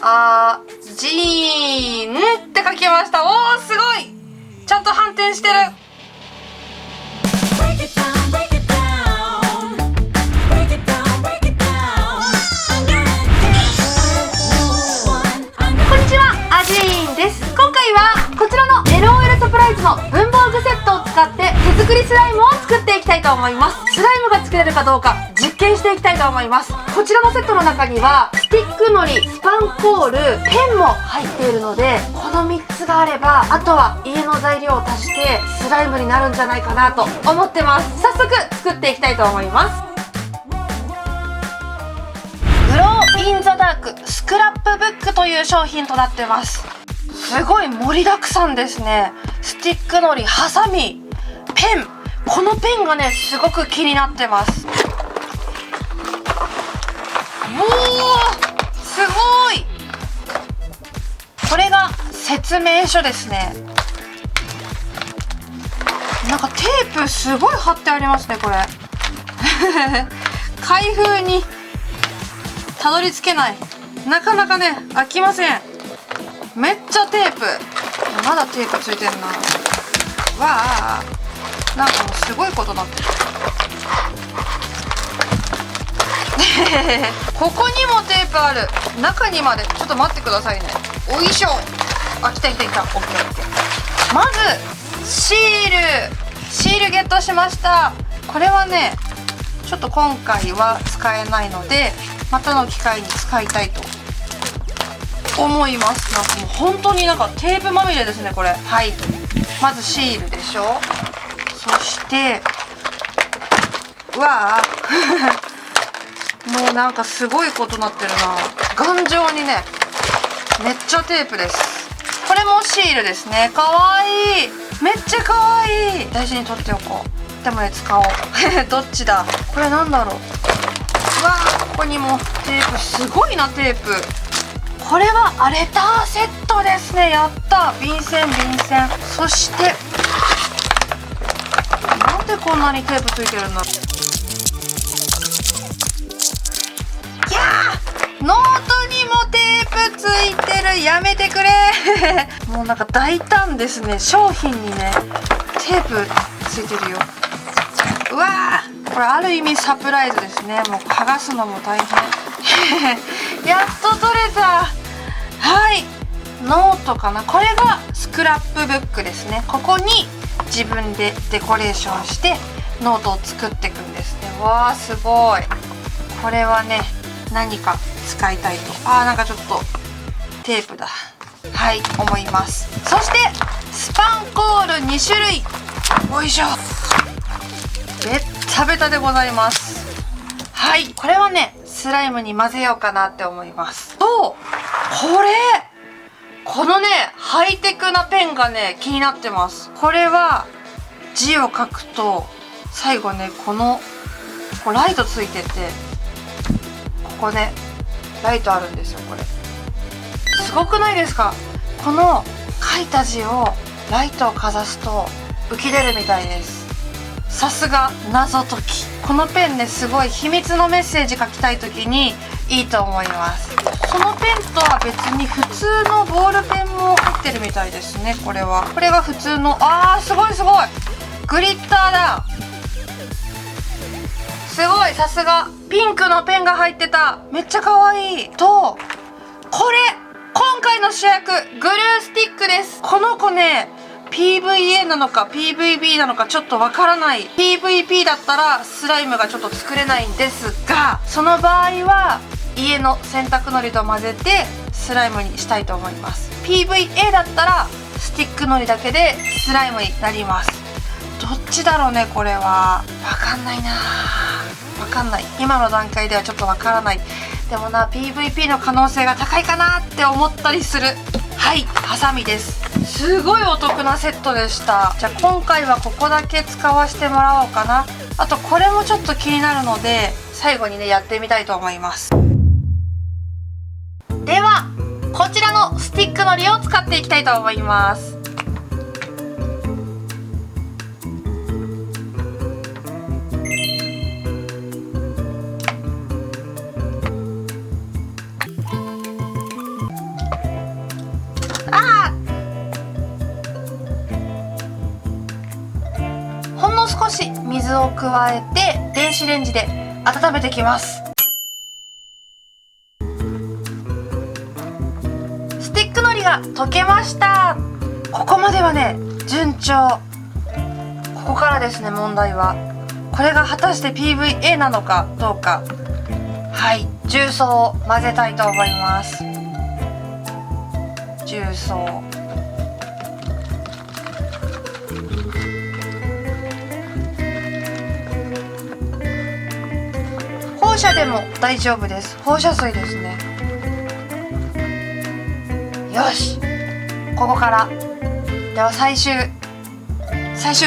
ジーンって書きました。おー、すごい、ちゃんと反転してる。こんにちは、アジーンです。今回はこちらの LOL サプライズの文房具セットを使って手作りスライムを作っていきたいと思います。スライムが作れるかどうか実験していきたいと思います。こちらのセットの中にはスティックのり、スパンコール、ペンも入っているので、この3つがあればあとは家の材料を足してスライムになるんじゃないかなと思ってます。早速作っていきたいと思います。グローインザダークスクラップブックという商品となってます。すごい盛りだくさんですね。スティックのり、ハサミ、ペン、このペンがねすごく気になってます。おー、すごい。これが説明書ですね。なんかテープすごい貼ってありますね、これ開封にたどり着けない、なかなかね開きません。めっちゃテープ、まだテープついてんな。わあ、なんかもうすごいことになってるここにもテープある、中にまで。ちょっと待ってくださいね。おいしょ。あ、来た来た来た。オッケーオッケー。まずシールゲットしました。これはねちょっと今回は使えないので、またの機会に使いたいと思います。なんかもう本当になんかテープまみれですね、これ。はい、まずシールでしょ。そしてうわあもうなんかすごいことなってるな。頑丈にね、めっちゃテープです。これもシールですね。かわいい、めっちゃかわいい。大事に取っておこう。でもね、使おうどっちだ、これなんだろう。うわー、ここにもテープ、すごいなテープ。これはレターセットですね。やった。便箋。そしてなんでこんなにテープついてるんだ。いやー、ノートにもテープついてる。やめてくれもうなんか大胆ですね。商品にねテープついてるよ。うわー、これある意味サプライズですね。もう剥がすのも大変やっと取れた。はい、ノートかな。これがスクラップブックですね。ここに自分でデコレーションしてノートを作っていくんですね。わー、すごい。これはね何か使いたいと。なんかちょっとテープだ。はい、思います。そしてスパンコール2種類。よいしょ。ベッタベタでございます。はい、これはねスライムに混ぜようかなって思います。とこのねハイテクなペンがね気になってます。これは字を書くと最後ねこうライトついてて、ここねライトあるんですよ。これすごくないですか。この書いた字をライトをかざすと浮き出るみたいです。さすが謎解き。このペンねすごい秘密のメッセージ書きたい時にいいと思います。そのペンとは別に普通のボールペンも入ってるみたいですね。これが普通の、すごいグリッターだ。すごい、さすが。ピンクのペンが入ってた。めっちゃ可愛い。とこれ今回の主役、グルースティックです。この子ねPVA なのか PVB なのかちょっとわからない。 PVP だったらスライムがちょっと作れないんですが、その場合は家の洗濯のりと混ぜてスライムにしたいと思います。 PVA だったらスティックのりだけでスライムになります。どっちだろうね。これはわかんないな。わかんない。今の段階ではちょっとわからない。でもな PVP の可能性が高いかなって思ったりする。はい、ハサミです。すごいお得なセットでした。じゃあ今回はここだけ使わせてもらおうかな。あとこれもちょっと気になるので最後にねやってみたいと思います。ではこちらのスティックのりを使っていきたいと思います。水を加えて電子レンジで温めていきます。スティックのりが溶けました。ここまではね順調。ここからですね、問題はこれが果たして PVA なのかどうか。はい、重曹を混ぜたいと思います。重曹、放射でも大丈夫です。放射水ですね。よし、ここからでは最終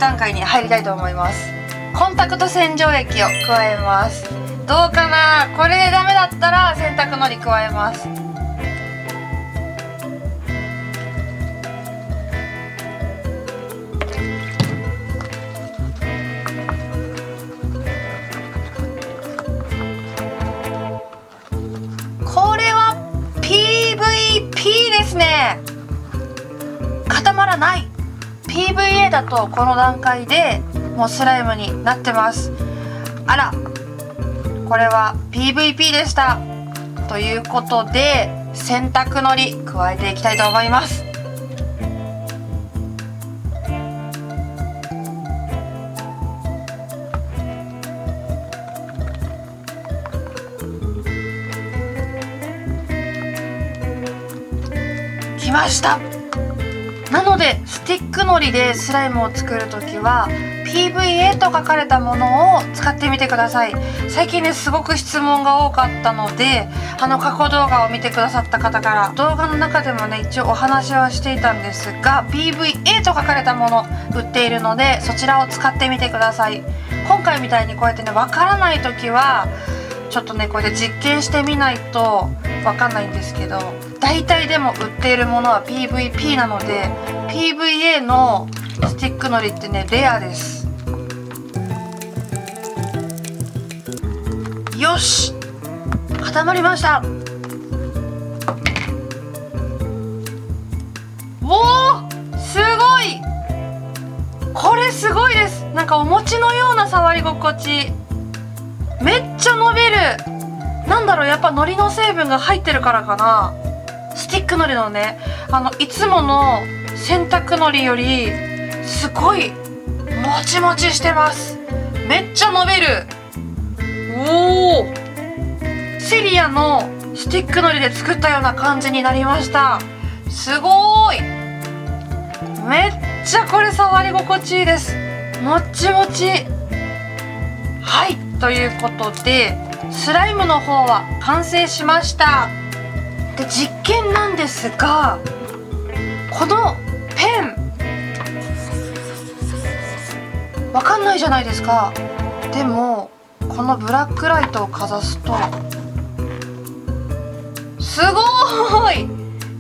段階に入りたいと思います。コンタクト洗浄液を加えます。どうかな。これでダメだったら洗濯のり加えます。これは PVP ですね。固まらない。 PVA だとこの段階でもうスライムになってます。あら、これは PVP でした。ということで洗濯のり加えていきたいと思います。きました。なのでスティックのりでスライムを作るときは PVA と書かれたものを使ってみてください。最近ねすごく質問が多かったので、過去動画を見てくださった方から動画の中でもね一応お話はしていたんですが、 PVA と書かれたもの売っているのでそちらを使ってみてください。今回みたいにこうやってねわからないときはちょっとねこれで実験してみないとわかんないんですけど、大体でも売っているものは PVP なので PVA のスティックのりってねレアです。よし、固まりました。おー、すごい。これすごいです。なんかお餅のような触り心地。めっちゃ伸びる。なんだろう、やっぱ海苔の成分が入ってるからかな。スティックのりのね、いつもの洗濯のりよりすごいもちもちしてます。めっちゃ伸びる。おー、セリアのスティックのりで作ったような感じになりました。すごーい。めっちゃこれ触り心地いいです。もっちもち。はい、ということでスライムの方は完成しました。で実験なんですが、このペンわかんないじゃないですか。でもこのブラックライトをかざすとすごーい。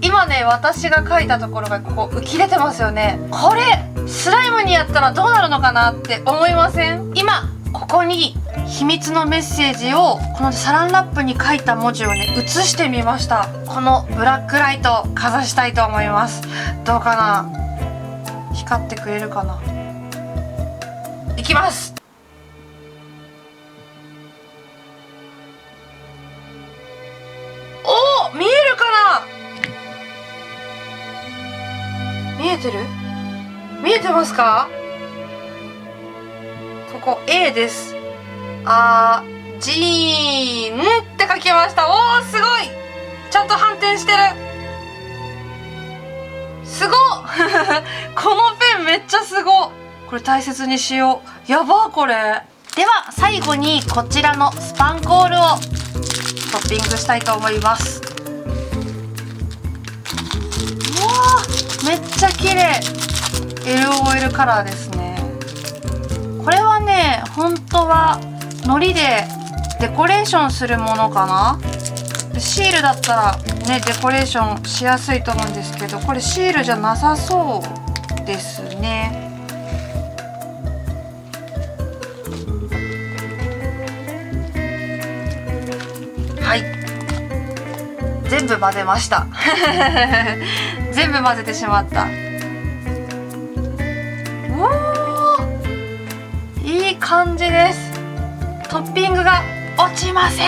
今ね私が描いたところがここ浮き出てますよね。これスライムにやったらどうなるのかなって思いません？今ここに秘密のメッセージをこのサランラップに書いた文字をね写してみました。このブラックライトをかざしたいと思います。どうかな、光ってくれるかな。いきます。おー、見えるかな。見えてる？見えてますか？ここ A です。ジーンって書きました。おー、すごい。ちゃんと反転してる。すごっこのペンめっちゃすごっ。これ大切にしよう。やばーこれ。では最後にこちらのスパンコールをトッピングしたいと思います。うわー、めっちゃ綺麗。 LOL カラーですね。これはね本当は海苔でデコレーションするものかな。シールだったらねデコレーションしやすいと思うんですけど、これシールじゃなさそうですね。はい、全部混ぜました全部混ぜてしまった。おー、いい感じです。トッピングが落ちません。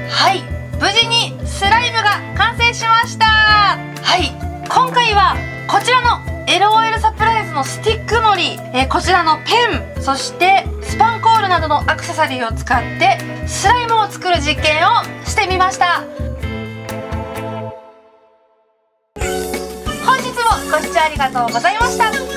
はい、無事にスライムが完成しました。はい、今回はこちらの LOL サプライズのスティックのり、こちらのペン、そしてスパンコールなどのアクセサリーを使ってスライムを作る実験をしてみました。本日もご視聴ありがとうございました。